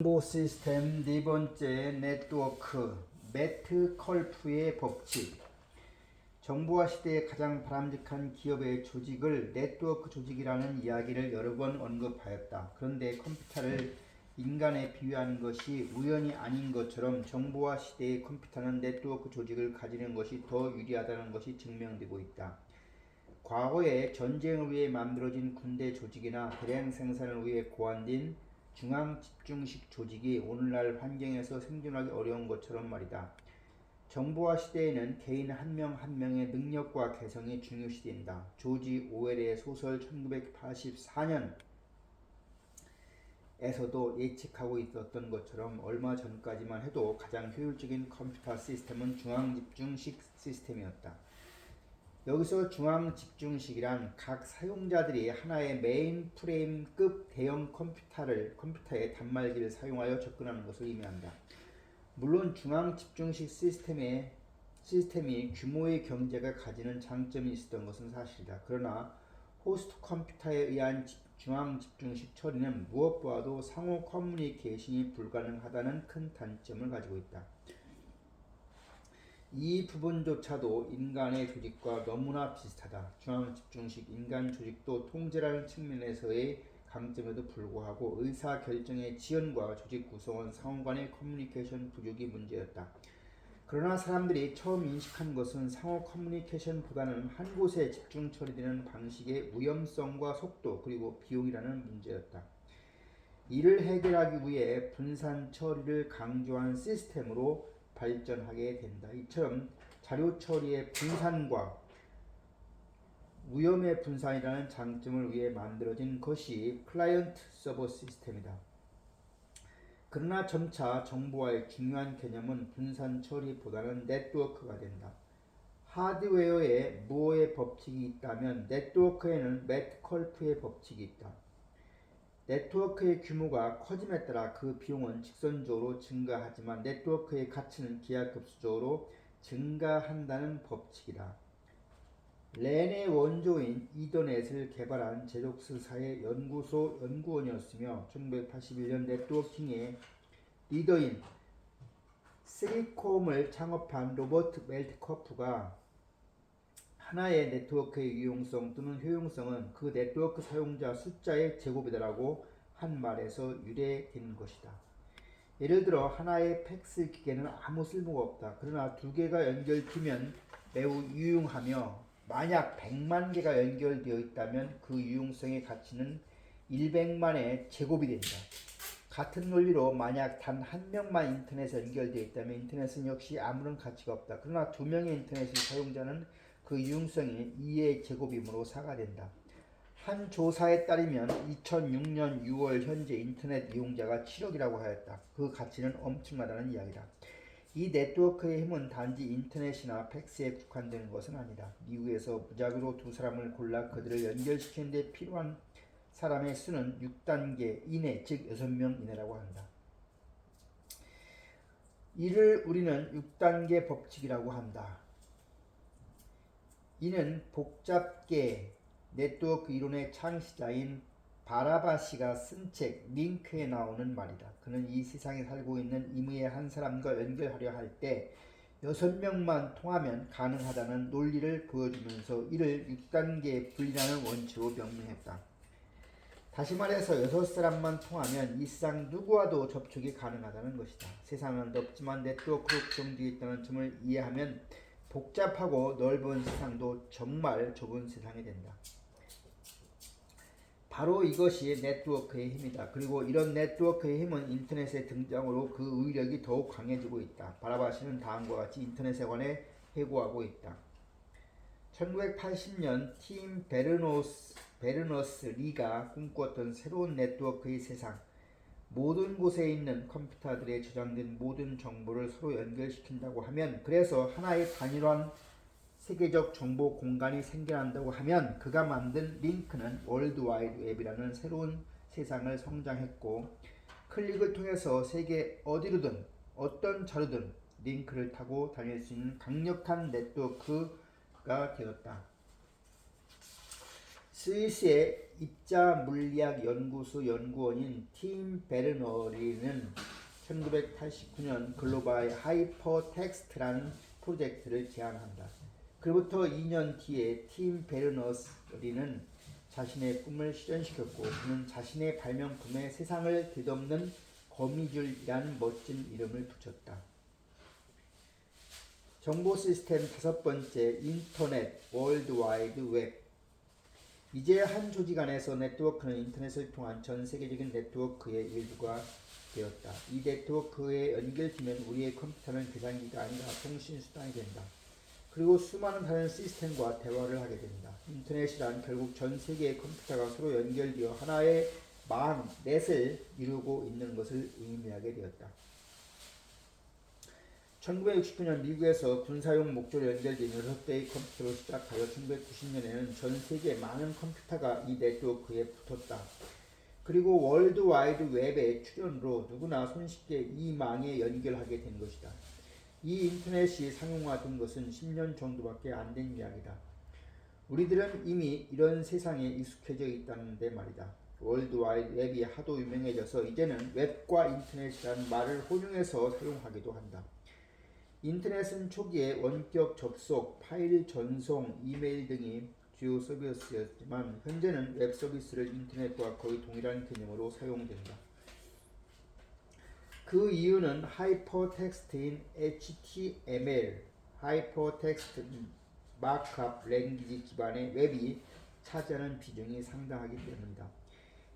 정보 시스템 네 번째 네트워크 매트컬프의 법칙. 정보화 시대의 가장 바람직한 기업의 조직을 네트워크 조직이라는 이야기를 여러 번 언급하였다. 그런데 컴퓨터를 인간에 비유하는 것이 우연이 아닌 것처럼 정보화 시대의 컴퓨터는 네트워크 조직을 가지는 것이 더 유리하다는 것이 증명되고 있다. 과거에 전쟁을 위해 만들어진 군대 조직이나 대량 생산을 위해 고안된 중앙 집중식 조직이 오늘날 환경에서 생존하기 어려운 것처럼 말이다. 정보화 시대에는 개인 한 명 한 명의 능력과 개성이 중요시된다. 조지 오웰의 소설 1984년에서도 예측하고 있었던 것처럼 얼마 전까지만 해도 가장 효율적인 컴퓨터 시스템은 중앙 집중식 시스템이었다. 여기서 중앙 집중식이란 각 사용자들이 하나의 메인프레임급 대형 컴퓨터의 단말기를 사용하여 접근하는 것을 의미한다. 물론 중앙 집중식 시스템이 규모의 경제가 가지는 장점이 있었던 것은 사실이다. 그러나 호스트 컴퓨터에 의한 중앙 집중식 처리는 무엇보다도 상호 커뮤니케이션이 불가능하다는 큰 단점을 가지고 있다. 이 부분조차도 인간의 조직과 너무나 비슷하다. 중앙 집중식 인간 조직도 통제라는 측면에서의 강점에도 불구하고 의사결정의 지연과 조직 구성원 상호 간의 커뮤니케이션 부족이 문제였다. 그러나 사람들이 처음 인식한 것은 상호 커뮤니케이션보다는 한 곳에 집중 처리되는 방식의 위험성과 속도 그리고 비용이라는 문제였다. 이를 해결하기 위해 분산 처리를 강조한 시스템으로 발전하게 된다. 이처럼 자료 처리의 분산과 위험의 분산이라는 장점을 위해 만들어진 것이 클라이언트 서버 시스템이다. 그러나 점차 정보화의 중요한 개념은 분산 처리보다는 네트워크가 된다. 하드웨어에 무어의 법칙이 있다면 네트워크에는 매트컬프의 법칙이 있다. 네트워크의 규모가 커짐에 따라 그 비용은 직선적으로 증가하지만 네트워크의 가치는 기하급수적으로 증가한다는 법칙이다. 랜의 원조인 이더넷을 개발한 제족스사의 연구소 연구원이었으며 1981년 네트워킹의 리더인 쓰리콤을 창업한 로버트 멜트커프가 하나의 네트워크의 유용성 또는 효용성은 그 네트워크 사용자 숫자의 제곱이다라고 한 말에서 유래된 것이다. 예를 들어 하나의 팩스 기계는 아무 쓸모가 없다. 그러나 두 개가 연결되면 매우 유용하며 만약 100만 개가 연결되어 있다면 그 유용성의 가치는 100만의 제곱이 된다. 같은 논리로 만약 단 한 명만 인터넷에 연결되어 있다면 인터넷은 역시 아무런 가치가 없다. 그러나 두 명의 인터넷 사용자는 그 유용성이 2의 제곱이므로 4가 된다. 한 조사에 따르면 2006년 6월 현재 인터넷 이용자가 7억이라고 하였다. 그 가치는 엄청나다는 이야기다. 이 네트워크의 힘은 단지 인터넷이나 팩스에 국한되는 것은 아니다. 미국에서 무작위로 두 사람을 골라 그들을 연결시키는 데 필요한 사람의 수는 6단계 이내, 즉 6명 이내라고 한다. 이를 우리는 6단계 법칙이라고 한다. 이는 복잡계 네트워크 이론의 창시자인 바라바시가 쓴 책 링크에 나오는 말이다. 그는 이 세상에 살고 있는 임의의 한 사람과 연결하려 할 때 6명만 통하면 가능하다는 논리를 보여주면서 이를 6단계 분리라는 원칙으로 명명했다. 다시 말해서 6사람만 통하면 이 세상 누구와도 접촉이 가능하다는 것이다. 세상은 넓지만 네트워크로 구성되어 있다는 점을 이해하면 복잡하고 넓은 세상도 정말 좁은 세상이 된다. 바로 이것이 네트워크의 힘이다. 그리고 이런 네트워크의 힘은 인터넷의 등장으로 그 의력이 더욱 강해지고 있다. 바라바시는 다음과 같이 인터넷에 관해 회고하고 있다. 1980년 팀 베르너스 리가 꿈꾸었던 새로운 네트워크의 세상, 모든 곳에 있는 컴퓨터들에 저장된 모든 정보를 서로 연결시킨다고 하면, 그래서 하나의 단일한 세계적 정보 공간이 생겨난다고 하면 그가 만든 링크는 월드와이드 웹이라는 새로운 세상을 성장했고, 클릭을 통해서 세계 어디로든 어떤 자료든 링크를 타고 다닐 수 있는 강력한 네트워크가 되었다. 스위스의 입자 물리학 연구소 연구원인 팀 베르너리는 1989년 글로벌 하이퍼텍스트라는 프로젝트를 제안한다. 그로부터 2년 뒤에 팀 베르너리는 자신의 꿈을 실현시켰고 그는 자신의 발명품에 세상을 뒤덮는 거미줄이라는 멋진 이름을 붙였다. 정보 시스템 다섯 번째, 인터넷, 월드와이드 웹. 이제 한 조직 안에서 네트워크는 인터넷을 통한 전 세계적인 네트워크의 일부가 되었다. 이 네트워크에 연결되면 우리의 컴퓨터는 계산기가 아니라 통신수단이 된다. 그리고 수많은 다른 시스템과 대화를 하게 된다. 인터넷이란 결국 전 세계의 컴퓨터가 서로 연결되어 하나의 망, 넷을 이루고 있는 것을 의미하게 되었다. 1969년 미국에서 군사용 목적으로 연결된 6대의 컴퓨터로 시작하여 1990년에는 전 세계 많은 컴퓨터가 이 네트워크에 붙었다. 그리고 월드와이드 웹의 출현으로 누구나 손쉽게 이 망에 연결하게 된 것이다. 이 인터넷이 상용화된 것은 10년 정도밖에 안 된 이야기다. 우리들은 이미 이런 세상에 익숙해져 있다는데 말이다. 월드와이드 웹이 하도 유명해져서 이제는 웹과 인터넷이라는 말을 혼용해서 사용하기도 한다. 인터넷은 초기에 원격 접속, 파일 전송, 이메일 등이 주요 서비스였지만 현재는 웹 서비스를 인터넷과 거의 동일한 개념으로 사용된다. 그 이유는 하이퍼텍스트인 HTML, 하이퍼텍스트 마크업 랭귀지 기반의 웹이 차지하는 비중이 상당하기 때문이다.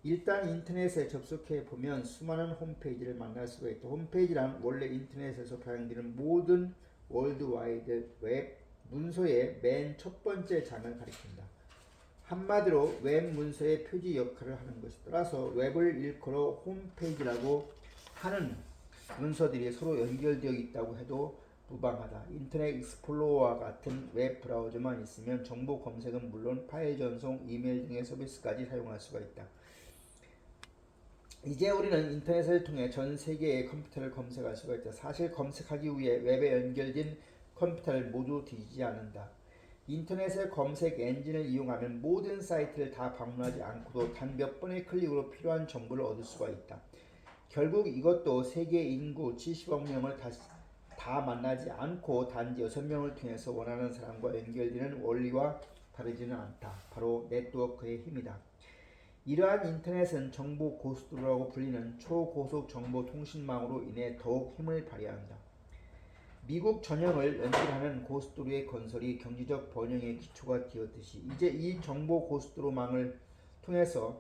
일단 인터넷에 접속해 보면 수많은 홈페이지를 만날 수가 있다. 홈페이지란 원래 인터넷에서 발행되는 모든 월드와이드 웹 문서의 맨 첫 번째 장을 가리킨다. 한마디로 웹 문서의 표지 역할을 하는 것이 따라서 웹을 일컬어 홈페이지라고 하는 문서들이 서로 연결되어 있다고 해도 무방하다. 인터넷 익스플로러와 같은 웹 브라우저만 있으면 정보 검색은 물론 파일 전송, 이메일 등의 서비스까지 사용할 수가 있다. 이제 우리는 인터넷을 통해 전 세계의 컴퓨터를 검색할 수가 있다. 사실 검색하기 위해 웹에 연결된 컴퓨터를 모두 뒤지지 않는다. 인터넷의 검색 엔진을 이용하면 모든 사이트를 다 방문하지 않고도 단 몇 번의 클릭으로 필요한 정보를 얻을 수가 있다. 결국 이것도 세계 인구 70억 명을 다 만나지 않고 단지 6명을 통해서 원하는 사람과 연결되는 원리와 다르지는 않다. 바로 네트워크의 힘이다. 이러한 인터넷은 정보 고속도로라고 불리는 초고속 정보 통신망으로 인해 더욱 힘을 발휘한다. 미국 전역을 연결하는 고속도로의 건설이 경제적 번영의 기초가 되었듯이 이제 이 정보 고속도로망을 통해서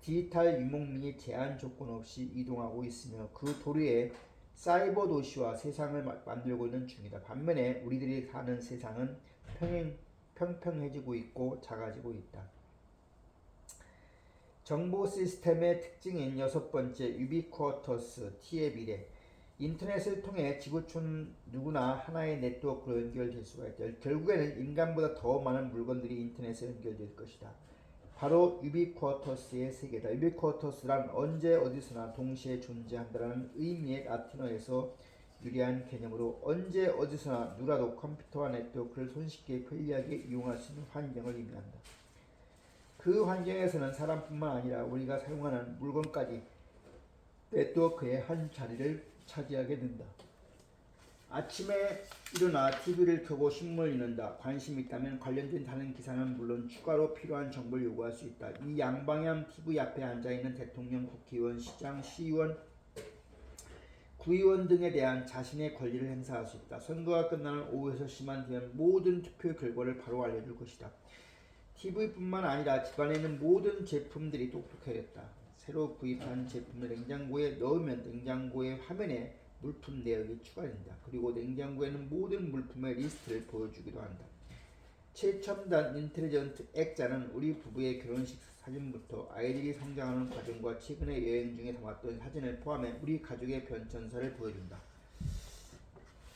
디지털 유목민이 제한 조건 없이 이동하고 있으며 그 도리에 사이버 도시와 세상을 만들고 있는 중이다. 반면에 우리들이 사는 세상은 평평해지고 있고 작아지고 있다. 정보 시스템의 특징인 여섯 번째, 유비쿼터스, T의 미래. 인터넷을 통해 지구촌 누구나 하나의 네트워크로 연결될 수가 있다. 결국에는 인간보다 더 많은 물건들이 인터넷에 연결될 것이다. 바로 유비쿼터스의 세계다. 유비쿼터스란 언제 어디서나 동시에 존재한다는 의미의 라틴어에서 유래한 개념으로 언제 어디서나 누구라도 컴퓨터와 네트워크를 손쉽게 편리하게 이용할 수 있는 환경을 의미한다. 그 환경에서는 사람뿐만 아니라 우리가 사용하는 물건까지 네트워크의 한 자리를 차지하게 된다. 아침에 일어나 TV를 켜고 신문을 읽는다. 관심이 있다면 관련된 다른 기사는 물론 추가로 필요한 정보를 요구할 수 있다. 이 양방향 TV 앞에 앉아있는 대통령, 국회의원, 시장, 시의원, 구의원 등에 대한 자신의 권리를 행사할 수 있다. 선거가 끝나는 오후 6시만 되면 모든 투표 결과를 바로 알려줄 것이다. TV뿐만 아니라 집안에 있는 모든 제품들이 똑똑해졌다. 새로 구입한 제품을 냉장고에 넣으면 냉장고의 화면에 물품 내역이 추가된다. 그리고 냉장고에는 모든 물품의 리스트를 보여주기도 한다. 최첨단 인텔리전트 액자는 우리 부부의 결혼식 사진부터 아이들이 성장하는 과정과 최근의 여행 중에 담았던 사진을 포함해 우리 가족의 변천사를 보여준다.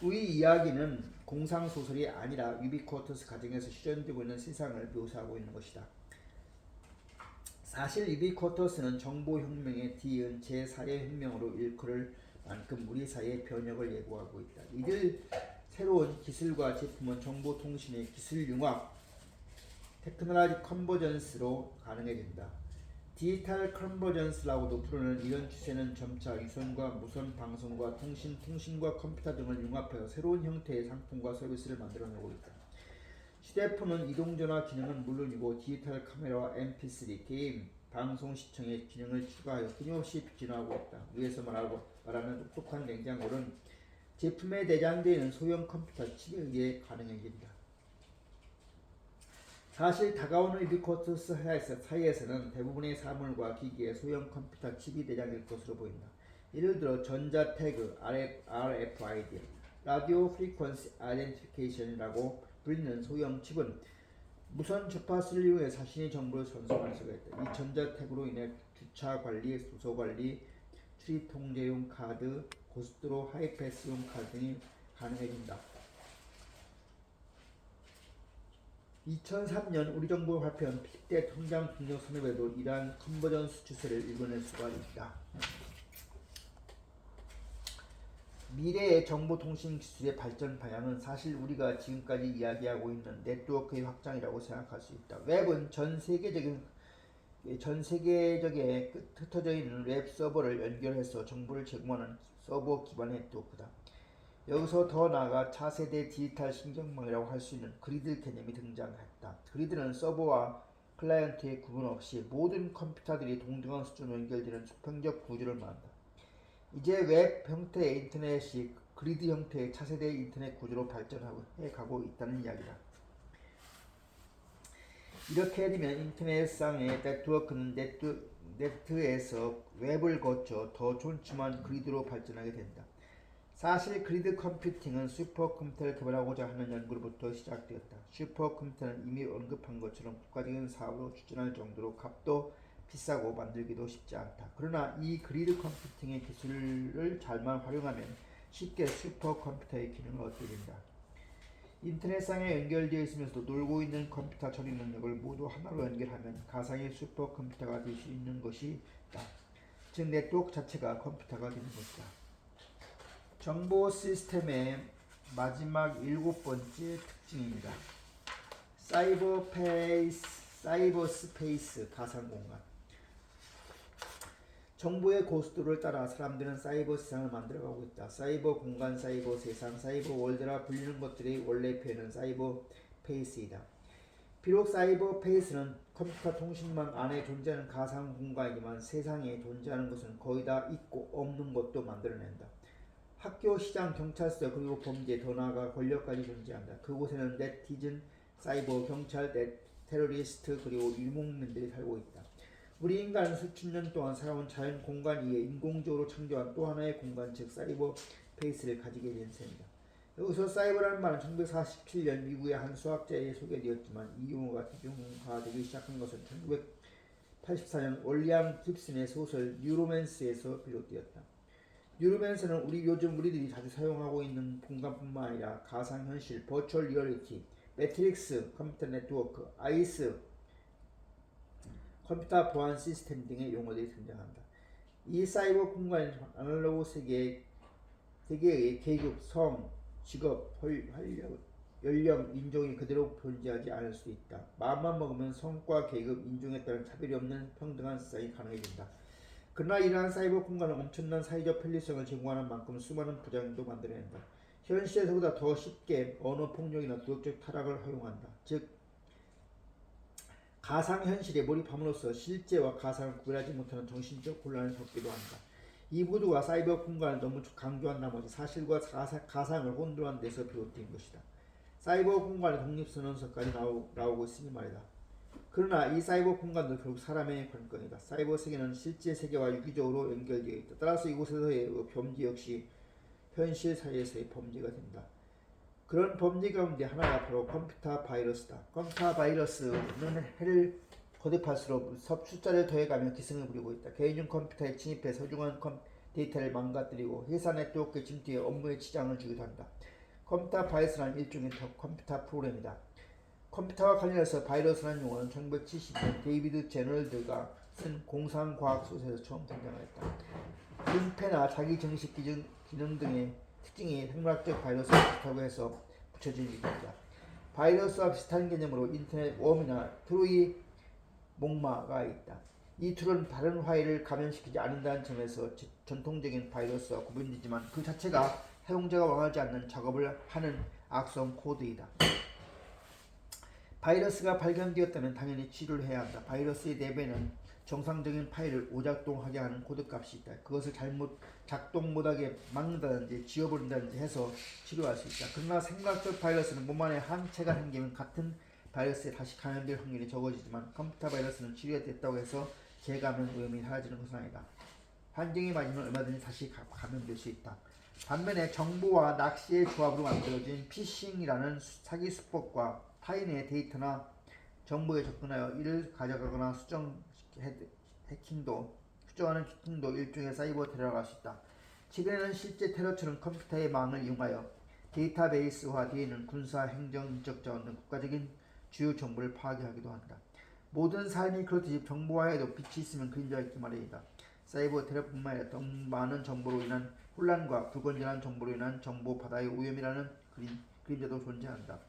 이 이야기는 공상소설이 아니라 유비쿼터스 가정에서 실현되고 있는 세상을 묘사하고 있는 것이다. 사실 유비쿼터스는 정보혁명의 뒤이은 제4의 혁명으로 일컬을 만큼 우리 사회의 변혁을 예고하고 있다. 이들 새로운 기술과 제품은 정보통신의 기술융합, 테크놀로지 컨버전스로 가능해진다. 디지털 컨버전스라고도 부르는 이런 추세는 점차 유선과 무선 방송과 통신과 컴퓨터 등을 융합해서 새로운 형태의 상품과 서비스를 만들어내고 있다. 휴대폰은 이동전화 기능은 물론이고 디지털 카메라와 mp3, 게임, 방송 시청의 기능을 추가하여 끊임없이 진화하고 있다. 위에서 말하는 똑똑한 냉장고는 제품에 내장되어 있는 소형 컴퓨터 칩에 의해 가능해진다. 사실 다가오는 유비쿼터스 사이에서는 대부분의 사물과 기기에 소형 컴퓨터 칩이 내장될 것으로 보인다. 예를 들어 전자 태그, RFID, 라디오 프리퀀시 아이덴티피케이션이라고 불리는 소형 칩은 무선 주파수를 이용해 자신의 정보를 전송할 수가 있다. 이 전자 태그로 인해 주차 관리, 도서 관리, 출입 통제용 카드, 고속도로 하이패스용 카드 등이 가능해진다. 2003년 우리 정부가 발표한 10대 통장 중력 산업에도 이러한 컨버전스 추세를 읽어낼 수가 있다. 미래의 정보통신 기술의 발전 방향은 사실 우리가 지금까지 이야기하고 있는 네트워크의 확장이라고 생각할 수 있다. 웹은 전 세계적에 흩어져 있는 웹 서버를 연결해서 정보를 제공하는 서버 기반의 네트워크다. 여기서 더 나아가 차세대 디지털 신경망이라고 할 수 있는 그리드 개념이 등장했다. 그리드는 서버와 클라이언트의 구분 없이 모든 컴퓨터들이 동등한 수준으로 연결되는 수평적 구조를 말한다. 이제 웹 형태의 인터넷이 그리드 형태의 차세대 인터넷 구조로 발전해 가고 있다는 이야기다. 이렇게 되면 인터넷상의 네트워크는 네트에서 웹을 거쳐 더 촘촘한 그리드로 발전하게 된다. 사실 그리드 컴퓨팅은 슈퍼컴퓨터를 개발하고자 하는 연구로부터 시작되었다. 슈퍼컴퓨터는 이미 언급한 것처럼 국가적인 사업으로 추진할 정도로 값도 비싸고 만들기도 쉽지 않다. 그러나 이 그리드 컴퓨팅의 기술을 잘만 활용하면 쉽게 슈퍼컴퓨터의 기능을 얻게 된다. 인터넷상에 연결되어 있으면서도 놀고 있는 컴퓨터 처리 능력을 모두 하나로 연결하면 가상의 슈퍼컴퓨터가 될 수 있는 것이다. 즉 네트워크 자체가 컴퓨터가 되는 것이다. 정보 시스템의 마지막 7번째 특징입니다. 사이버 스페이스 가상공간. 정보의 고속도로를 따라 사람들은 사이버 세상을 만들어가고 있다. 사이버 공간, 사이버 세상, 사이버 월드라 불리는 것들의 원래 표현은 사이버 페이스이다. 비록 사이버 페이스는 컴퓨터 통신망 안에 존재하는 가상 공간이지만 세상에 존재하는 것은 거의 다 있고 없는 것도 만들어낸다. 학교, 시장, 경찰서, 그리고 범죄, 더 나아가 권력까지 존재한다. 그곳에는 네티즌, 사이버, 경찰, 테러리스트, 그리고 유목민들이 살고 있다. 우리 인간은 수천 년 동안 살아온 자연 공간 위에 인공적으로 창조한 또 하나의 공간, 즉 사이버 페이스를 가지게 된 셈이다. 여기서 사이버라는 말은 1947년 미국의 한 수학자에 소개되었지만 이 용어가 대중화되기 시작한 것은 1984년 월리엄 깁슨의 소설 뉴로맨스에서 비롯되었다. 뉴로맨스는 요즘 우리들이 자주 사용하고 있는 공간뿐만 아니라 가상현실, 버추얼 리얼리티, 매트릭스, 컴퓨터 네트워크, 아이스, 컴퓨터 보안 시스템 등의 용어들이 등장한다. 이 사이버 공간은 아날로그 세계의 계급, 성, 직업, 연령, 인종이 그대로 존재하지 않을 수 있다. 마음만 먹으면 성과, 계급, 인종에 따른 차별이 없는 평등한 세상이 가능해진다. 그러나 이러한 사이버 공간은 엄청난 사회적 편리성을 제공하는 만큼 수많은 부작용도 만들어낸다. 현실에서보다 더 쉽게 언어 폭력이나 도덕적 타락을 허용한다. 즉 가상현실에 몰입함으로써 실제와 가상을 구별하지 못하는 정신적 혼란을 겪기도 한다. 이 모두가 사이버 공간을 너무 강조한 나머지 사실과 가상을 혼돈한 데서 비롯된 것이다. 사이버 공간의 독립선언서까지 나오고 있으니 말이다. 그러나 이 사이버 공간도 결국 사람의 관건이다. 사이버 세계는 실제 세계와 유기적으로 연결되어 있다. 따라서 이곳에서의 범죄 역시 현실 사회에서의 범죄가 된다. 그런 범죄 가운데 하나가 바로 컴퓨터 바이러스다. 컴퓨터 바이러스는 해를 거듭할수록 숫자를 더해가며 기승을 부리고 있다. 개인용 컴퓨터에 침입해 소중한 데이터를 망가뜨리고 회사 네트워크에 침투해 업무에 지장을 주기도 한다. 컴퓨터 바이러스는 일종의 컴퓨터 프로그램이다. 컴퓨터와 관련해서 바이러스라는 용어는 1970년 데이비드 제널드가 쓴 공상과학 소설에서 처음 등장했다. 분패나 자기 증식 기능 등의 특징이 생물학적 바이러스와 비슷하고 해서 붙여진 이름이다. 바이러스와 비슷한 개념으로 인터넷 웜이나 트로이 목마가 있다. 이 툴은 다른 파일을 감염시키지 않는다는 점에서 전통적인 바이러스와 구분되지만 그 자체가 사용자가 원하지 않는 작업을 하는 악성 코드이다. 바이러스가 발견되었다면 당연히 치료를 해야 한다. 바이러스의 내부에는 정상적인 파일을 오작동하게 하는 코드값이 있다. 그것을 잘못 작동 못하게 막는다든지 지워버린다든지 해서 치료할 수 있다. 그러나 생물학적 바이러스는 몸 안에 항체가 생기면 같은 바이러스에 다시 감염될 확률이 적어지지만 컴퓨터 바이러스는 치료됐다고 해서 재감염 위험이 사라지는 것은 아니다. 환경이 맞으면 얼마든지 다시 감염될 수 있다. 반면에 정보와 낚시의 조합으로 만들어진 피싱이라는 사기 수법과 타인의 데이터나 정보에 접근하여 이를 가져가거나 수정하는 해킹도 일종의 사이버 테러가 할 수 있다. 최근에는 실제 테러처럼 컴퓨터의 망을 이용하여 데이터베이스화 뒤에 있는 군사, 행정, 인적 자원 등 국가적인 주요 정보를 파괴하기도 한다. 모든 삶이 그렇듯이 정보화에도 빛이 있으면 그림자가 있기 마련이다. 사이버 테러뿐만 아니라 더 많은 정보로 인한 혼란과 불건전한 정보로 인한 정보 바다의 오염이라는 그림자도 존재한다.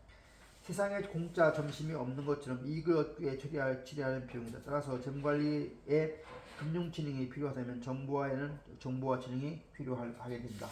세상에 공짜 점심이 없는 것처럼 이익을 얻기 위해 처리하는 비용이다. 따라서 재무관리에 금융지능이 필요하다면 정보화에는 정보화 지능이 필요하게 된다.